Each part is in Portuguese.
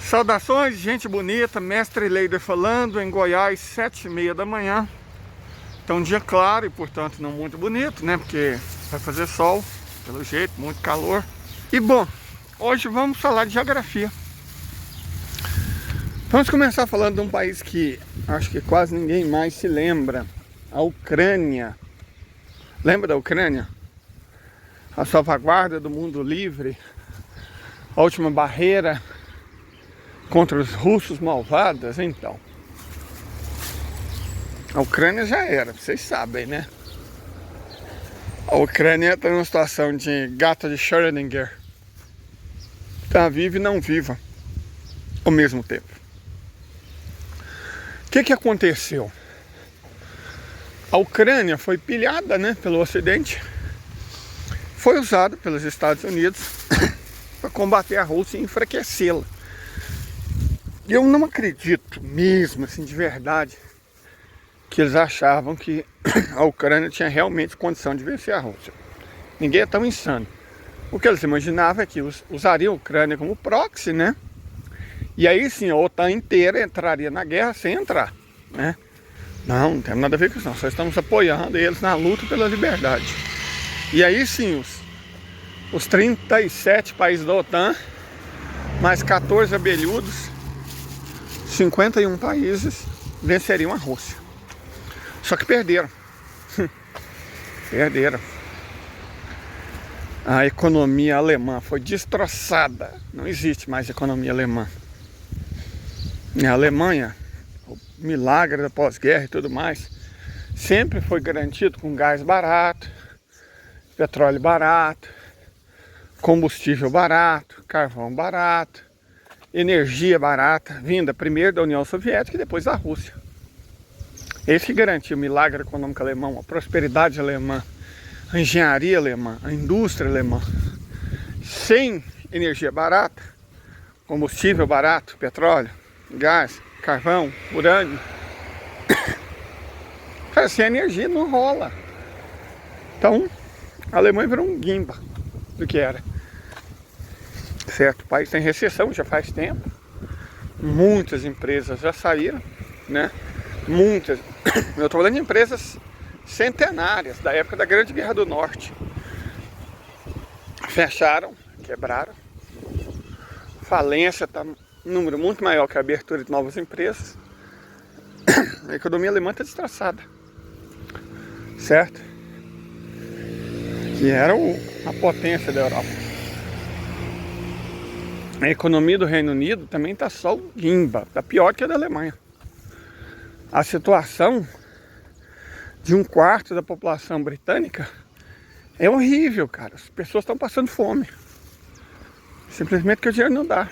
Saudações, gente bonita, mestre Leider falando em Goiás, 7h30 da manhã. Então um dia claro e portanto não muito bonito, né? Porque vai fazer sol, pelo jeito, muito calor. E bom, hoje vamos falar de geografia. Vamos começar falando de um país que acho que quase ninguém mais se lembra. A Ucrânia. Lembra da Ucrânia? A salvaguarda do mundo livre. A última barreira contra os russos malvados. Então, a Ucrânia já era, vocês sabem, né? A Ucrânia está numa situação de gato de Schrödinger. Está viva e não viva ao mesmo tempo. O que aconteceu? A Ucrânia foi pilhada, né, pelo Ocidente. Foi usada pelos Estados Unidos para combater a Rússia e enfraquecê-la. Eu não acredito mesmo, assim, de verdade, que eles achavam que a Ucrânia tinha realmente condição de vencer a Rússia. Ninguém é tão insano. O que eles imaginavam é que usariam a Ucrânia como proxy, né? E aí sim, a OTAN inteira entraria na guerra sem entrar, né? Não tem nada a ver com isso, não. Só estamos apoiando eles na luta pela liberdade. E aí sim, os 37 países da OTAN, mais 14 abelhudos, 51 países venceriam a Rússia. Só que perderam. Perderam. A economia alemã foi destroçada. Não existe mais economia alemã. A Alemanha, o milagre da pós-guerra e tudo mais, sempre foi garantido com gás barato, petróleo barato, combustível barato, carvão barato, energia barata, vinda primeiro da União Soviética e depois da Rússia. Esse que garantiu o milagre econômico alemão, a prosperidade alemã, a engenharia alemã, a indústria alemã. Sem energia barata, combustível barato, petróleo, gás, carvão, urânio, sem energia não rola. Então, a Alemanha virou um guimba do que era. Certo, o país tem recessão já faz tempo. Muitas empresas já saíram, né? Muitas. Eu estou falando de empresas centenárias da época da Grande Guerra do Norte. Fecharam, quebraram. Falência está um número muito maior que a abertura de novas empresas. A economia alemã está destroçada, certo? Que era a potência da Europa. A economia do Reino Unido também está só o guimba, está pior que a da Alemanha. A situação de 1/4 da população britânica é horrível, cara. As pessoas estão passando fome. Simplesmente porque o dinheiro não dá.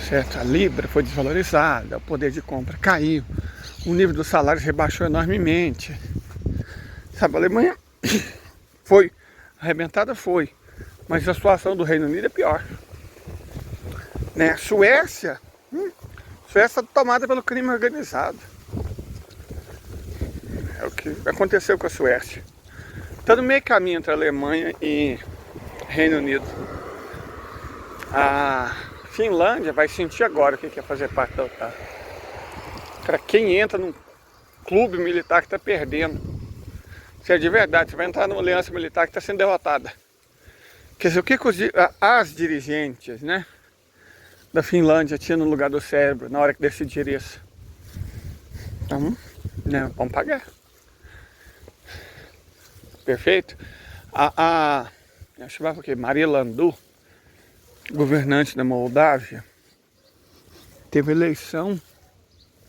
Certo? A Libra foi desvalorizada, o poder de compra caiu, o nível dos salários rebaixou enormemente. Sabe, a Alemanha foi arrebentada, foi. Mas a situação do Reino Unido é pior. Né? Suécia está tomada pelo crime organizado. É o que aconteceu com a Suécia. Está no meio caminho entre a Alemanha e Reino Unido. A Finlândia vai sentir agora o que é fazer parte da OTAN. Para quem entra num clube militar que está perdendo. Se é de verdade, você vai entrar numa aliança militar que está sendo derrotada. Quer dizer, o que as dirigentes, né, da Finlândia tinham no lugar do cérebro na hora que decidiram isso? Então, né, vamos pagar. Perfeito? Acho que vai porque Maria Landu, governante da Moldávia, teve eleição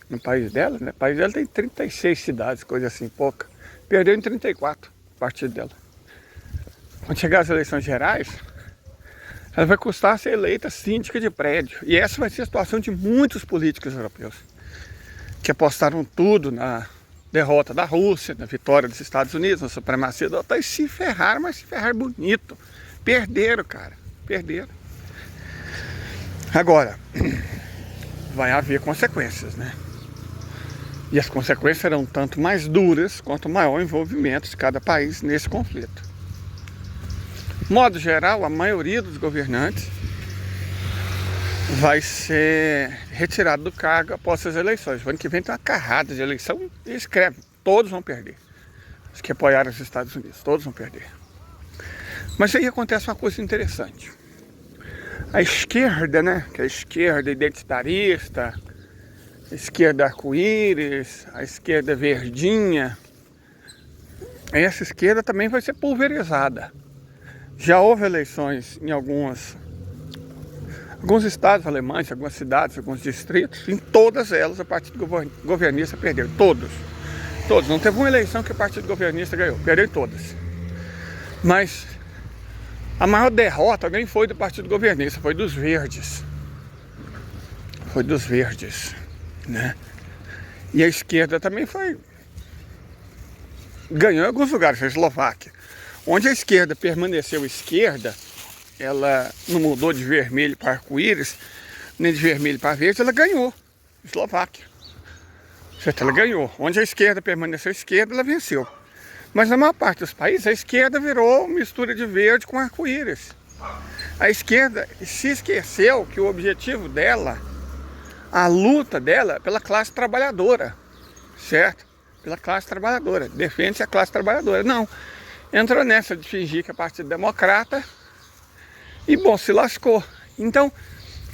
no país dela, né? O país dela tem 36 cidades, coisa assim, pouca. Perdeu em 34 o partido dela. Quando chegar as eleições gerais, ela vai custar ser eleita síndica de prédio. E essa vai ser a situação de muitos políticos europeus que apostaram tudo na derrota da Rússia, na vitória dos Estados Unidos, na supremacia da OTAN, e se ferraram, mas se ferraram bonito. Perderam, cara. Perderam. Agora, vai haver consequências, né? E as consequências serão tanto mais duras quanto maior o envolvimento de cada país nesse conflito. De modo geral, a maioria dos governantes vai ser retirado do cargo após as eleições. O ano que vem tem uma carrada de eleição e escreve, todos vão perder. Os que apoiaram os Estados Unidos, todos vão perder. Mas aí acontece uma coisa interessante. A esquerda, né, que é a esquerda identitarista, a esquerda arco-íris, a esquerda verdinha, essa esquerda também vai ser pulverizada. Já houve eleições em alguns estados alemães, algumas cidades, alguns distritos, em todas elas o partido governista perdeu, todos. Não teve uma eleição que o partido governista ganhou, perdeu todas. Mas a maior derrota nem foi do partido governista, foi dos verdes. Foi dos verdes, né? E a esquerda também ganhou em alguns lugares, a Eslováquia. Onde a esquerda permaneceu esquerda, ela não mudou de vermelho para arco-íris, nem de vermelho para verde, ela ganhou. Eslováquia. Certo? Ela ganhou. Onde a esquerda permaneceu esquerda, ela venceu. Mas na maior parte dos países, a esquerda virou mistura de verde com arco-íris. A esquerda se esqueceu que o objetivo dela, a luta dela é pela classe trabalhadora, certo? Pela classe trabalhadora, defende a classe trabalhadora. Não, entrou nessa de fingir que é Partido Democrata e, bom, se lascou. Então,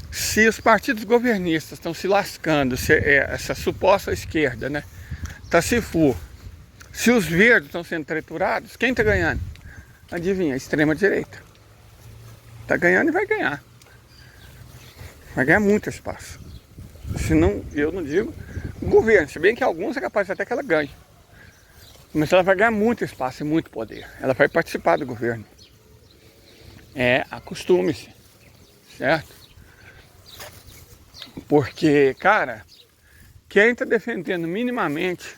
se os partidos governistas estão se lascando, essa suposta esquerda, né, tá se for. Se os verdes estão sendo triturados, quem está ganhando? Adivinha, a extrema-direita. Está ganhando e vai ganhar. Vai ganhar muito espaço. Se não, eu não digo o governo, se bem que alguns é capaz até que ela ganhe. Mas ela vai ganhar muito espaço e muito poder. Ela vai participar do governo. Acostume-se, certo? Porque, cara, quem está defendendo minimamente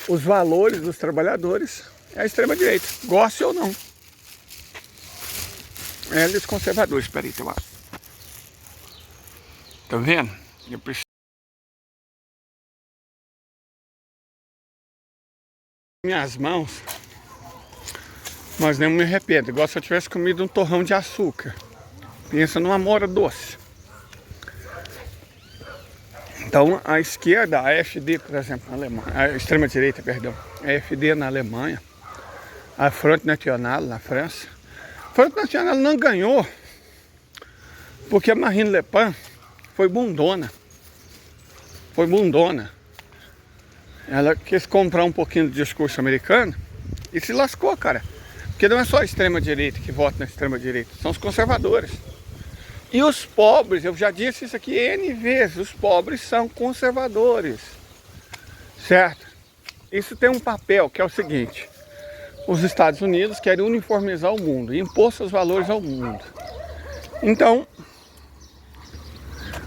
os valores dos trabalhadores é a extrema-direita, goste ou não. Os conservadores, espera aí, lá. Tá vendo? Eu preciso minhas mãos, mas nem me arrependo, igual se eu tivesse comido um torrão de açúcar. Pensa numa amora doce. Então a esquerda, a AfD, por exemplo, na Alemanha, a extrema-direita, perdão, a AfD na Alemanha, a Front National na França. A Front National não ganhou porque a Marine Le Pen foi bundona. Foi bundona. Ela quis comprar um pouquinho do discurso americano e se lascou, cara. Porque não é só a extrema-direita que vota na extrema-direita, são os conservadores. E os pobres, eu já disse isso aqui N vezes, os pobres são conservadores, certo? Isso tem um papel que é o seguinte: os Estados Unidos querem uniformizar o mundo, impor seus valores ao mundo. Então,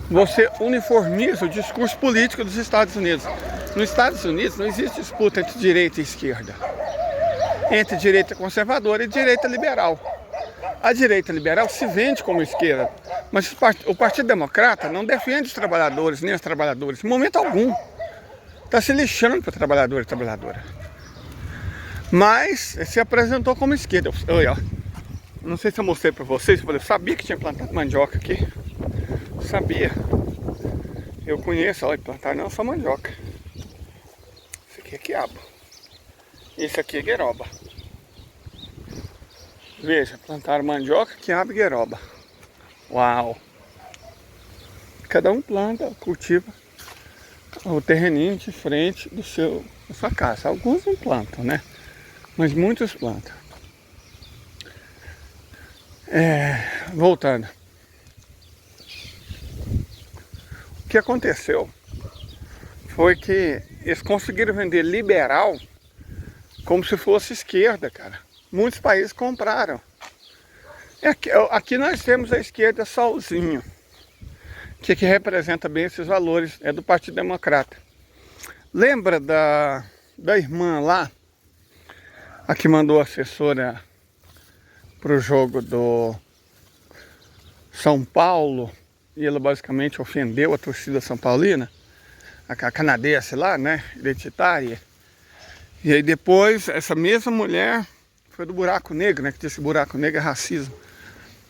você uniformiza o discurso político dos Estados Unidos. Nos Estados Unidos não existe disputa entre direita e esquerda, entre direita conservadora e direita liberal. A direita liberal se vende como esquerda, mas o Partido Democrata não defende os trabalhadores, nem as trabalhadoras, em momento algum. Está se lixando para o trabalhador e trabalhadora. Mas se apresentou como esquerda. Olha, ó. Não sei se eu mostrei para vocês, eu sabia que tinha plantado mandioca aqui. Sabia. Eu conheço, olha, plantar não só mandioca. Isso aqui é quiabo. Isso aqui é gueroba. Veja, plantaram mandioca, quiabo e gueroba. Uau! Cada um planta, cultiva o terreninho de frente da sua casa. Alguns não plantam, né? Mas muitos plantam. Voltando. O que aconteceu foi que eles conseguiram vender liberal como se fosse esquerda, cara. Muitos países compraram. Aqui nós temos a esquerda solzinho, que representa bem esses valores, é do Partido Democrata. Lembra da irmã lá, a que mandou a assessora para o jogo do São Paulo, e ela basicamente ofendeu a torcida são paulina, a canadense lá, né, identitária. E aí depois, essa mesma mulher foi do buraco negro, né, que esse buraco negro é racismo.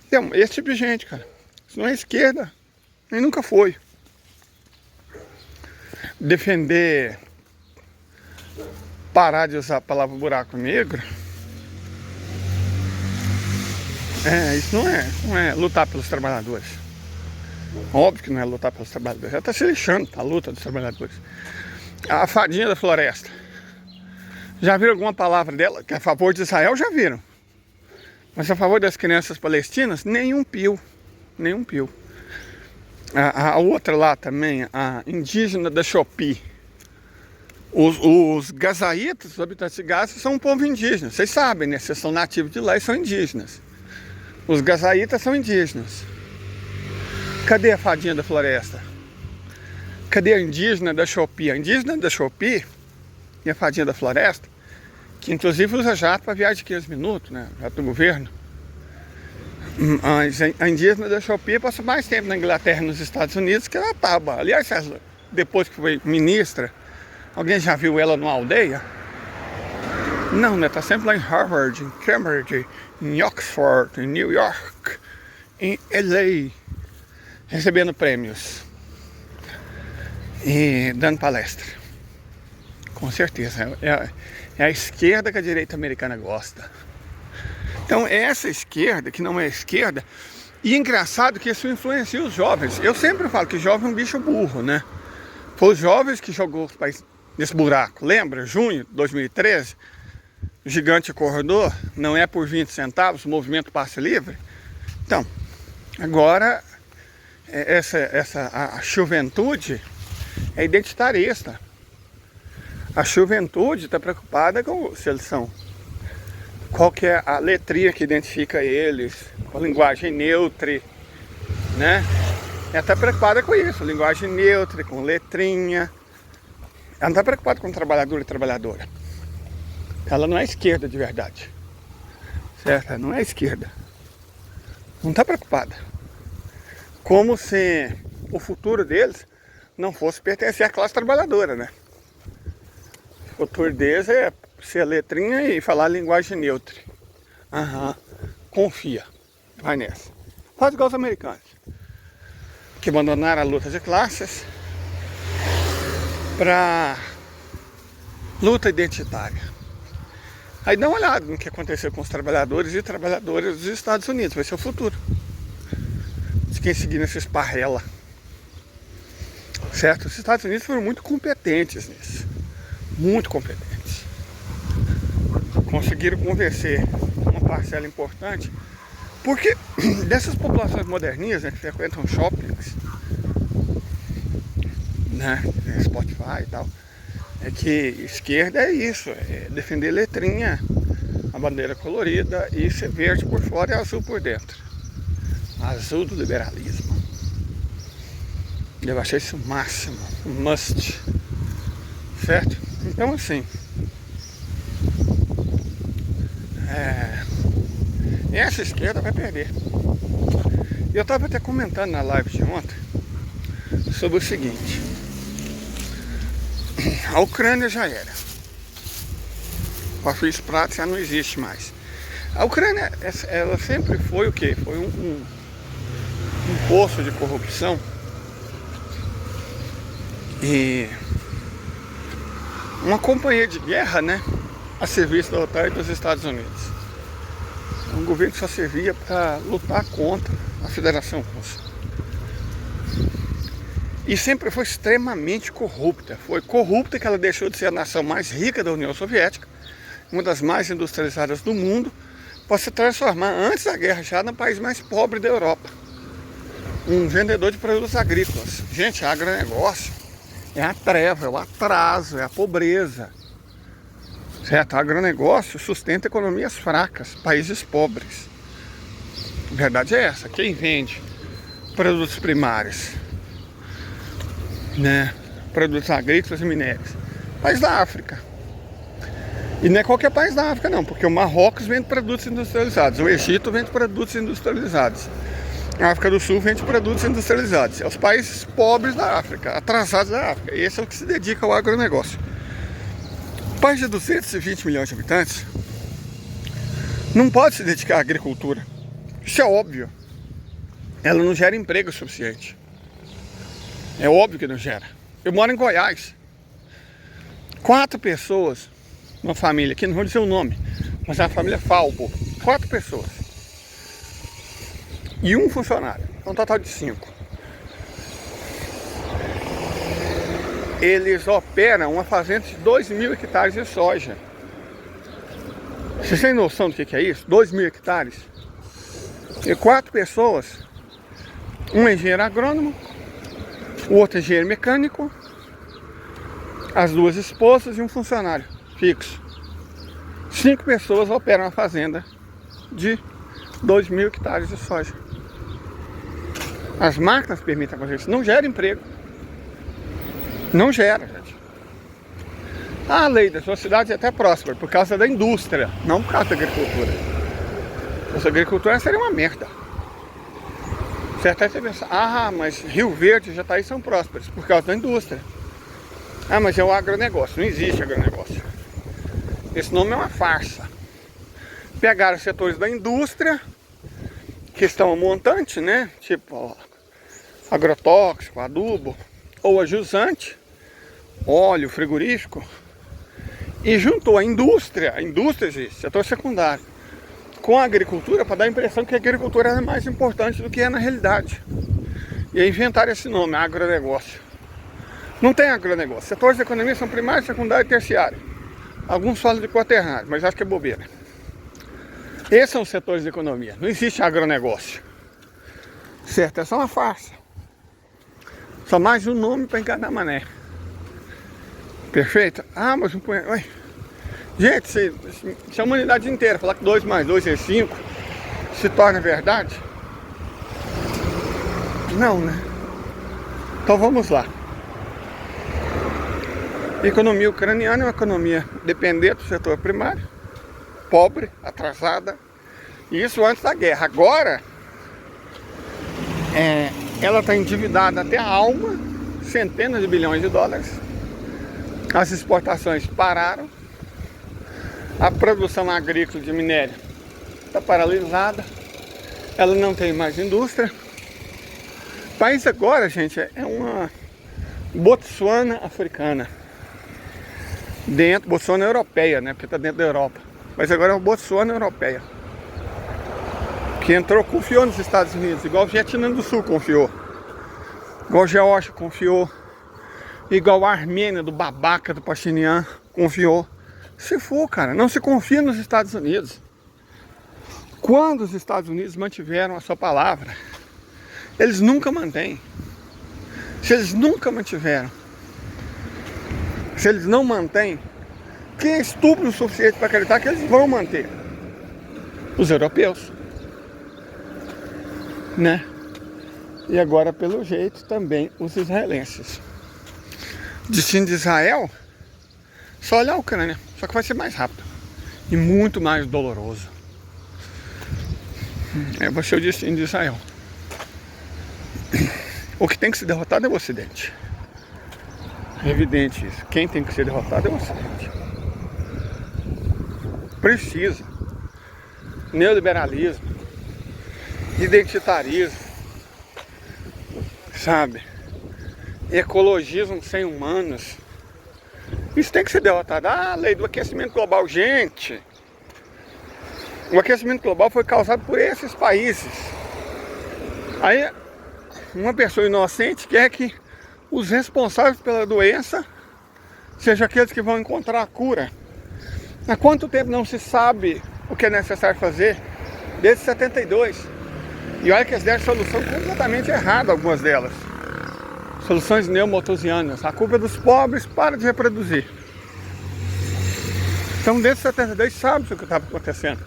Então, esse tipo de gente, cara, isso não é esquerda, E nunca foi. Defender, parar de usar a palavra buraco negro, isso não é lutar pelos trabalhadores. Óbvio que não é lutar pelos trabalhadores. Ela está se lixando a luta dos trabalhadores. A fadinha da floresta. Já viram alguma palavra dela que é a favor de Israel? Já viram. Mas a favor das crianças palestinas, nenhum pio. Nenhum pio. A outra lá também, a indígena da Chopi. Os gazaítas, os habitantes de Gaza, são um povo indígena. Vocês sabem, né? Vocês são nativos de lá e são indígenas. Os gazaítas são indígenas. Cadê a fadinha da floresta? Cadê a indígena da Chopi? A indígena da Chopi e a fadinha da floresta, que inclusive usa jato para viagem de 15 minutos, né? Jato do governo. Mas a indígena da Chopi passa mais tempo na Inglaterra e nos Estados Unidos que ela estava. Aliás, depois que foi ministra, alguém já viu ela numa aldeia? Não, né? Tá sempre lá em Harvard, em Cambridge, em Oxford, em New York, em LA, recebendo prêmios e dando palestra. Com certeza. É a esquerda que a direita americana gosta. Então, é essa esquerda, que não é esquerda, e é engraçado que isso influencia os jovens. Eu sempre falo que jovem é um bicho burro, né? Foi os jovens que jogou os países nesse buraco. Lembra? Junho de 2013, o gigante acordou, não é por 20 centavos, o movimento passe livre. Então, agora, a juventude é identitarista. A juventude está preocupada com se eles são. Qual que é a letrinha que identifica eles, com a linguagem neutra, né? Ela está preocupada com isso, linguagem neutra, com letrinha. Ela não está preocupada com trabalhador e trabalhadora. Ela não é esquerda de verdade. Certo? Ela não é esquerda. Não está preocupada. Como se o futuro deles não fosse pertencer à classe trabalhadora, né? O futuro deles é ser a letrinha e falar a linguagem neutra. Confia. Vai nessa. Faz igual os americanos, que abandonaram a luta de classes para luta identitária. Aí dá uma olhada no que aconteceu com os trabalhadores e trabalhadoras dos Estados Unidos. Vai ser o futuro de quem seguir nessa esparrela. Certo? Os Estados Unidos foram muito competentes nisso. Muito competentes. Conseguiram convencer uma parcela importante, porque dessas populações moderninhas, né, que frequentam shoppings, né, Spotify e tal, é que esquerda é isso, é defender letrinha, a bandeira colorida e ser verde por fora e azul por dentro. Azul do liberalismo. Eu achei isso o máximo, um must. Certo? Então assim, essa esquerda vai perder. Eu estava até comentando na live de ontem sobre o seguinte: a Ucrânia já era. O arco-íris prata já não existe mais. A Ucrânia, ela sempre foi o quê? Foi um poço de corrupção e uma companhia de guerra, né, a serviço da OTAN e dos Estados Unidos. Um governo que só servia para lutar contra a Federação Russa. E sempre foi extremamente corrupta. Foi corrupta que ela deixou de ser a nação mais rica da União Soviética, uma das mais industrializadas do mundo, para se transformar, antes da guerra, já no país mais pobre da Europa. Um vendedor de produtos agrícolas. Gente, agronegócio é a treva, é o atraso, é a pobreza. Certo? Agronegócio sustenta economias fracas, países pobres. A verdade é essa. Quem vende produtos primários, né, produtos agrícolas e minérios? País da África. E não é qualquer país da África não, porque o Marrocos vende produtos industrializados, o Egito vende produtos industrializados, a África do Sul vende produtos industrializados. É os países pobres da África, atrasados da África. E esse é o que se dedica ao agronegócio. Um país de 220 milhões de habitantes não pode se dedicar à agricultura. Isso é óbvio. Ela não gera emprego suficiente. É óbvio que não gera. Eu moro em Goiás. 4 pessoas, uma família, aqui não vou dizer o nome, mas é a família Falbo. 4 pessoas. E um funcionário. Um total de 5. Eles operam uma fazenda de 2.000 hectares de soja. Vocês têm noção do que é isso? 2.000 hectares. E 4 pessoas. Um engenheiro agrônomo, o outro engenheiro mecânico, as 2 esposas e um funcionário fixo. 5 pessoas operam a fazenda de 2.000 hectares de soja. As máquinas permitem fazer isso. Não gera emprego. Não gera, gente. A lei da sua cidade é até próspera por causa da indústria, não por causa da agricultura. Essa agricultura seria uma merda. Certo? Aí você pensa, mas Rio Verde e Jataí são prósperos por causa da indústria. Mas é o agronegócio. Não existe agronegócio. Esse nome é uma farsa. Pegaram os setores da indústria que estão a montante, né? Tipo agrotóxico, adubo ou a jusante, óleo, frigorífico, e juntou a indústria existe, setor secundário, com a agricultura para dar a impressão que a agricultura é mais importante do que é na realidade. E aí inventaram esse nome, agronegócio. Não tem agronegócio. Setores da economia são primário, secundário e terciário. Alguns falam de quaternário, mas acho que é bobeira. Esses são os setores da economia. Não existe agronegócio. Certo? É só uma farsa. Só mais um nome para enganar mané. Perfeito? Mas não põe... Gente, se a humanidade inteira falar que 2 mais 2 é 5, se torna verdade? Não, né? Então vamos lá. A economia ucraniana é uma economia dependente do setor primário, pobre, atrasada, e isso antes da guerra. Agora, ela está endividada até a alma, centenas de bilhões de dólares. As exportações pararam, a produção agrícola de minério está paralisada, ela não tem mais indústria. O país agora, gente, é uma Botsuana africana. Botsuana europeia, né? Porque está dentro da Europa. Mas agora é uma Botsuana europeia. Que confiou nos Estados Unidos, igual o Vietnã do Sul confiou. Igual a Geórgia confiou. Igual a Armênia do babaca do Pashinyan confiou. Se for, cara, não se confia nos Estados Unidos. Quando os Estados Unidos mantiveram a sua palavra, eles nunca mantêm. Se eles nunca mantiveram, se eles não mantêm, quem é estúpido o suficiente para acreditar que eles vão manter? Os europeus, né? E agora, pelo jeito, também os israelenses. Destino de Israel, só olhar a Ucrânia, só que vai ser mais rápido e muito mais doloroso. Vai ser o destino de Israel. O que tem que ser derrotado é o Ocidente. É evidente isso. Quem tem que ser derrotado é o Ocidente. Precisa. Neoliberalismo, identitarismo, sabe? Ecologismo sem humanos. Isso tem que ser derrotado. Lei do aquecimento global. Gente, o aquecimento global foi causado por esses países. Aí uma pessoa inocente quer que os responsáveis pela doença sejam aqueles que vão encontrar a cura. Há quanto tempo não se sabe o que é necessário fazer? Desde 72. E olha que eles deram solução completamente errada, algumas delas. Soluções neomalthusianas. A culpa é dos pobres, para de reproduzir. Então desde 72 sabe o que estava acontecendo.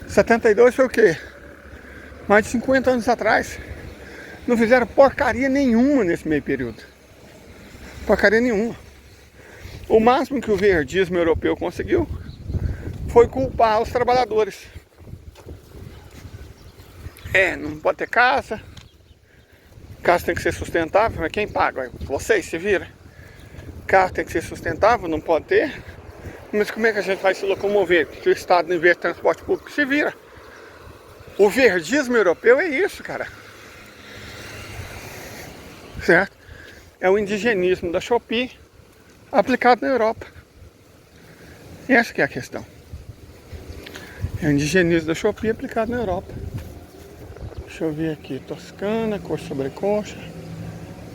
72 foi o quê? Mais de 50 anos atrás. Não fizeram porcaria nenhuma nesse meio período. Porcaria nenhuma. O máximo que o verdismo europeu conseguiu foi culpar os trabalhadores. Não pode ter casa. Casa tem que ser sustentável, mas quem paga? Vocês se viram. Carro tem que ser sustentável, não pode ter. Mas como é que a gente vai se locomover? Se o Estado não investe em transporte público, se vira. O verdismo europeu é isso, cara. Certo? é o indigenismo da Shopee aplicado na Europa. Essa que é a questão. É o indigenismo da Shopee aplicado na Europa. Deixa eu ver aqui. Toscana, coxa sobre coxa.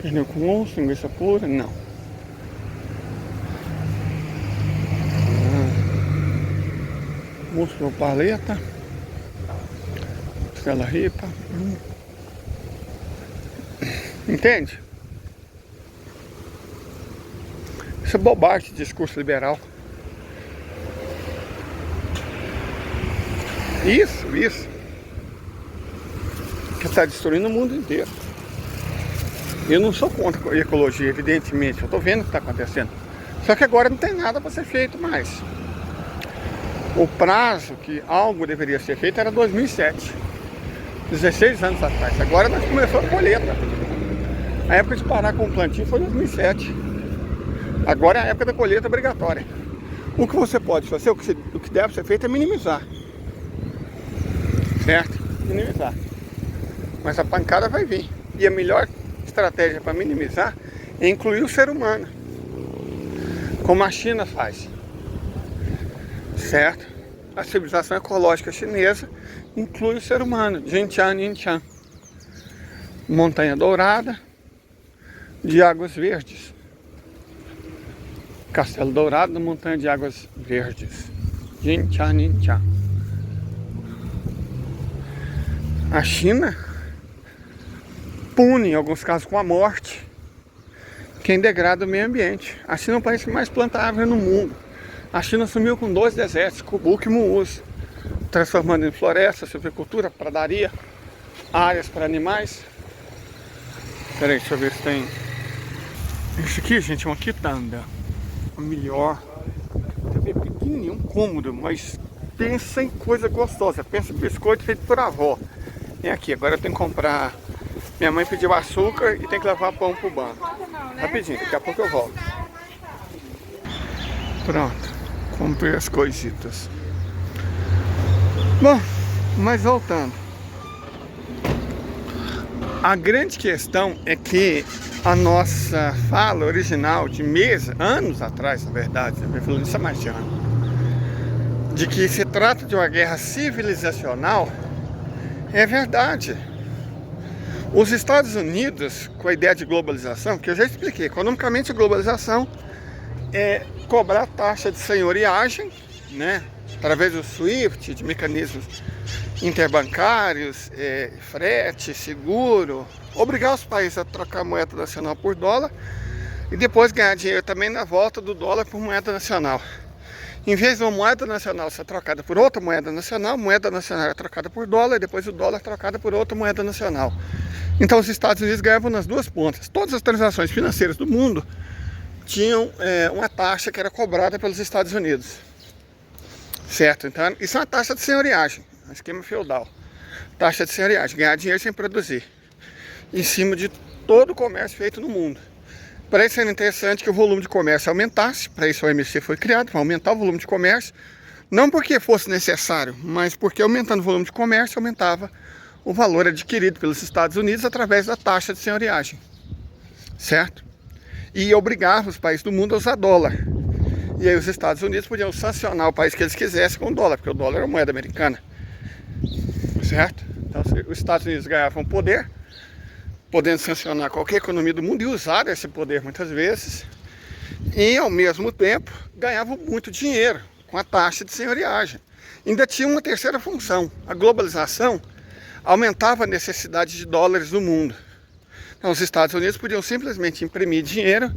Pernil com osso, linguiça pura. Não. Músculo paleta. Costela ripa. Entende? Isso é bobagem de discurso liberal. Isso. Que está destruindo o mundo inteiro. Eu não sou contra a ecologia, evidentemente. Eu estou vendo o que está acontecendo. Só que agora não tem nada para ser feito mais. O prazo que algo deveria ser feito era 2007. 16 anos atrás. Agora nós começamos a colheita. A época de parar com o plantio foi 2007. Agora é a época da colheita obrigatória. O que você pode fazer, o que deve ser feito é minimizar. Certo? Minimizar. Mas a pancada vai vir. E a melhor estratégia para minimizar é incluir o ser humano. Como a China faz. Certo? A civilização ecológica chinesa inclui o ser humano. Jinshan, Yinshan. Montanha Dourada de Águas Verdes. Castelo Dourado, Montanha de Águas Verdes. Jinshan, Yinshan. A China pune, em alguns casos com a morte, quem degrada o meio ambiente. A China é o país que mais planta árvore no mundo. A China sumiu com 2 desertos, Kubuki e Muuz, transformando em floresta, silvicultura, pradaria, áreas para animais. Peraí, deixa eu ver se tem. Isso aqui, gente, é uma quitanda. A melhor. É pequenininho, um cômodo, mas pensa em coisa gostosa. Pensa em biscoito feito por avó. Vem aqui, agora eu tenho que comprar. Minha mãe pediu açúcar e tem que levar pão pro banco. Rapidinho, daqui a pouco eu volto. Pronto, comprei as coisitas. Bom, mas voltando. A grande questão é que a nossa fala original de meses, anos atrás, na verdade, eu falando isso há mais de ano, de que se trata de uma guerra civilizacional, é verdade. Os Estados Unidos, com a ideia de globalização, que eu já expliquei, economicamente a globalização é cobrar taxa de senhoriagem, né, através do SWIFT, de mecanismos interbancários, frete, seguro, obrigar os países a trocar moeda nacional por dólar e depois ganhar dinheiro também na volta do dólar por moeda nacional. Em vez de uma moeda nacional ser trocada por outra moeda nacional é trocada por dólar e depois o dólar é trocado por outra moeda nacional. Então os Estados Unidos ganhavam nas duas pontas. Todas as transações financeiras do mundo tinham uma taxa que era cobrada pelos Estados Unidos. Certo? Então isso é uma taxa de senhoriagem, um esquema feudal. Taxa de senhoriagem, ganhar dinheiro sem produzir. Em cima de todo o comércio feito no mundo. Para isso era interessante que o volume de comércio aumentasse, para isso o OMC foi criado, para aumentar o volume de comércio, não porque fosse necessário, mas porque aumentando o volume de comércio, aumentava o valor adquirido pelos Estados Unidos através da taxa de senhoriagem, certo? E obrigava os países do mundo a usar dólar. E aí os Estados Unidos podiam sancionar o país que eles quisessem com o dólar, porque o dólar era moeda americana, certo? Então os Estados Unidos ganhavam poder, podendo sancionar qualquer economia do mundo e usar esse poder muitas vezes, e ao mesmo tempo ganhavam muito dinheiro com a taxa de senhoriagem. Ainda tinha uma terceira função: a globalização aumentava a necessidade de dólares no mundo. Então os Estados Unidos podiam simplesmente imprimir dinheiro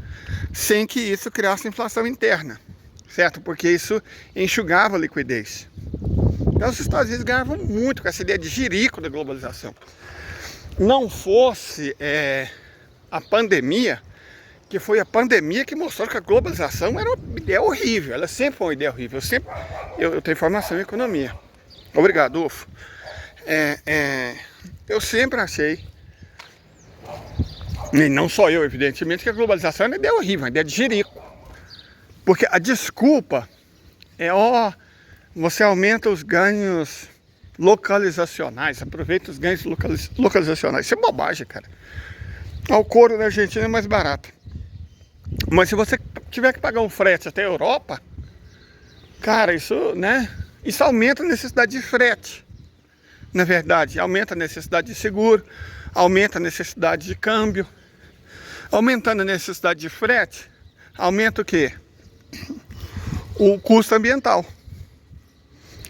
sem que isso criasse inflação interna, certo? Porque isso enxugava a liquidez. Então os Estados Unidos ganhavam muito com essa ideia de jirico da globalização. Não fosse a pandemia, que foi a pandemia que mostrou que a globalização era uma ideia horrível. Ela sempre foi uma ideia horrível. Eu tenho formação em economia. Obrigado, Ufo. Eu sempre achei, e não só eu, evidentemente, que a globalização é uma ideia horrível, uma ideia de jirico. Porque a desculpa é, você aumenta os ganhos localizacionais, aproveita os ganhos localizacionais. Isso é bobagem, cara. O couro da Argentina é mais barato. Mas se você tiver que pagar um frete até a Europa, cara, isso, né? Isso aumenta a necessidade de frete. Na verdade, aumenta a necessidade de seguro, aumenta a necessidade de câmbio. Aumentando a necessidade de frete, aumenta o quê? O custo ambiental.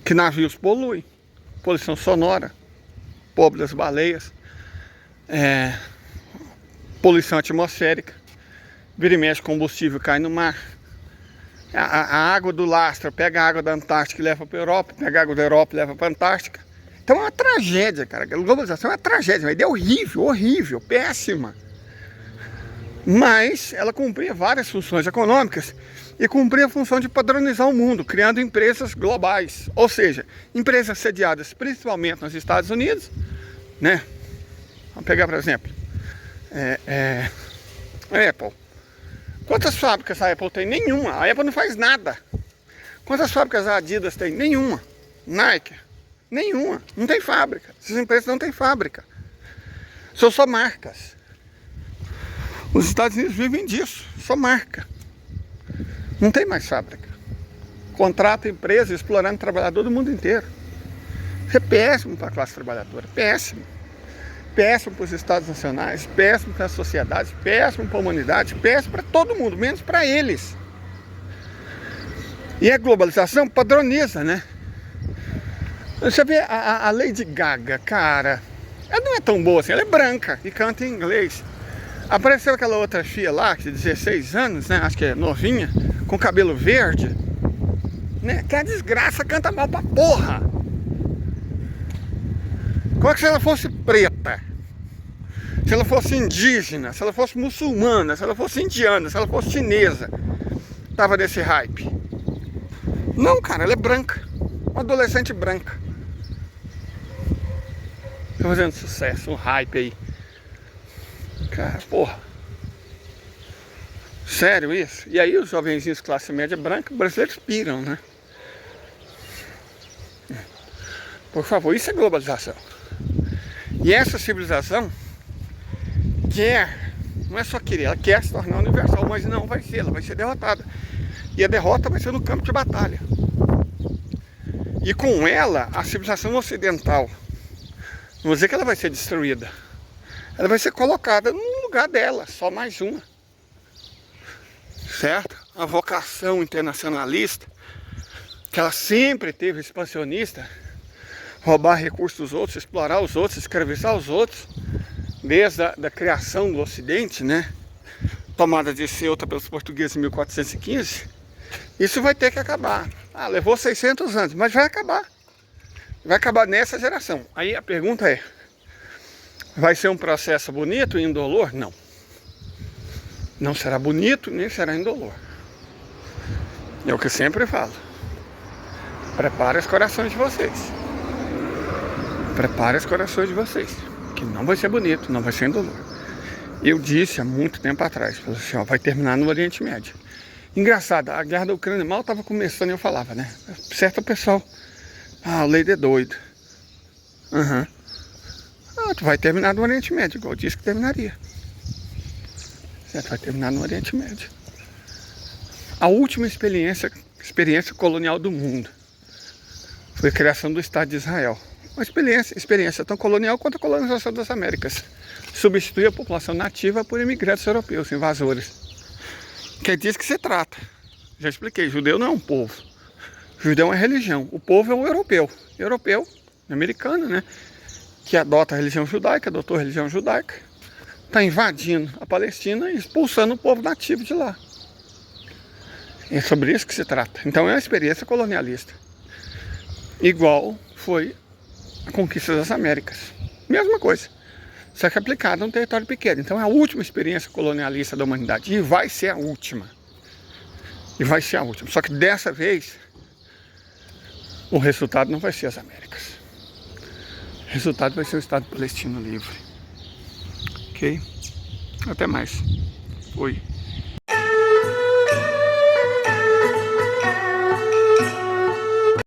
Que navios poluem. Poluição sonora, pobre das baleias, poluição atmosférica, vira e mexe, combustível cai no mar. A água do lastro pega a água da Antártica e leva para a Europa, pega a água da Europa e leva para a Antártica. Então é uma tragédia, cara. A globalização é uma tragédia, uma ideia horrível, horrível, péssima. Mas ela cumpria várias funções econômicas e cumpria a função de padronizar o mundo, criando empresas globais. Ou seja, empresas sediadas principalmente nos Estados Unidos, né? Vamos pegar, por exemplo, a Apple. Quantas fábricas a Apple tem? Nenhuma. A Apple não faz nada. Quantas fábricas a Adidas tem? Nenhuma. Nike? Nenhuma. Não tem fábrica. Essas empresas não têm fábrica. São só marcas. Os Estados Unidos vivem disso, só marca. Não tem mais fábrica. Contrata empresa explorando trabalhador do mundo inteiro. Isso é péssimo para a classe trabalhadora, péssimo. Péssimo para os estados nacionais, péssimo para a sociedade, péssimo para a humanidade, péssimo para todo mundo, menos para eles. E a globalização padroniza, né? Você vê a Lady Gaga, cara, ela não é tão boa assim, ela é branca e canta em inglês. Apareceu aquela outra filha lá, de 16 anos, né? Acho que é novinha, com cabelo verde, né? Que a desgraça canta mal pra porra. Como é que se ela fosse preta? Se ela fosse indígena, se ela fosse muçulmana, se ela fosse indiana, se ela fosse chinesa, tava desse hype. Não, cara, ela é branca. Uma adolescente branca. Tá fazendo sucesso, um hype aí. Cara, porra. Sério isso? E aí os jovenzinhos classe média branca brasileiros piram, né? Por favor, isso é globalização. E essa civilização quer, não é só querer, ela quer se tornar universal, mas não vai ser, ela vai ser derrotada. E a derrota vai ser no campo de batalha. E com ela, a civilização ocidental, não vou dizer que ela vai ser destruída, ela vai ser colocada no lugar dela, só mais uma. Certo? A vocação internacionalista, que ela sempre teve, expansionista, roubar recursos dos outros, explorar os outros, escravizar os outros, desde a criação do Ocidente, né? Tomada de Ceuta pelos portugueses em 1415, isso vai ter que acabar. Ah, levou 600 anos, mas vai acabar. Vai acabar nessa geração. Aí a pergunta é, vai ser um processo bonito e indolor? Não. Não será bonito, nem será indolor. É o que eu sempre falo. Prepare os corações de vocês. Prepare os corações de vocês. Que não vai ser bonito, não vai ser indolor. Eu disse há muito tempo atrás, falei assim, ó, vai terminar no Oriente Médio. Engraçado, a guerra da Ucrânia mal estava começando e eu falava, né? Certo pessoal, o Leide é doido. Tu vai terminar no Oriente Médio, igual eu disse que terminaria. Certo, vai terminar no Oriente Médio. A última experiência colonial do mundo foi a criação do Estado de Israel. Uma experiência tão colonial quanto a colonização das Américas. Substituir a população nativa por imigrantes europeus, invasores. Que é disso que se trata. Já expliquei, judeu não é um povo. Judeu é uma religião. O povo é o europeu. Europeu, americano, né? Que adota a religião judaica, adotou a religião judaica. Está invadindo a Palestina e expulsando o povo nativo de lá. É sobre isso que se trata. Então é uma experiência colonialista. Igual foi a conquista das Américas. Mesma coisa. Só que aplicada num território pequeno. Então é a última experiência colonialista da humanidade. E vai ser a última. E vai ser a última. Só que dessa vez, o resultado não vai ser as Américas. O resultado vai ser o Estado palestino livre. Ok? Até mais. Oi.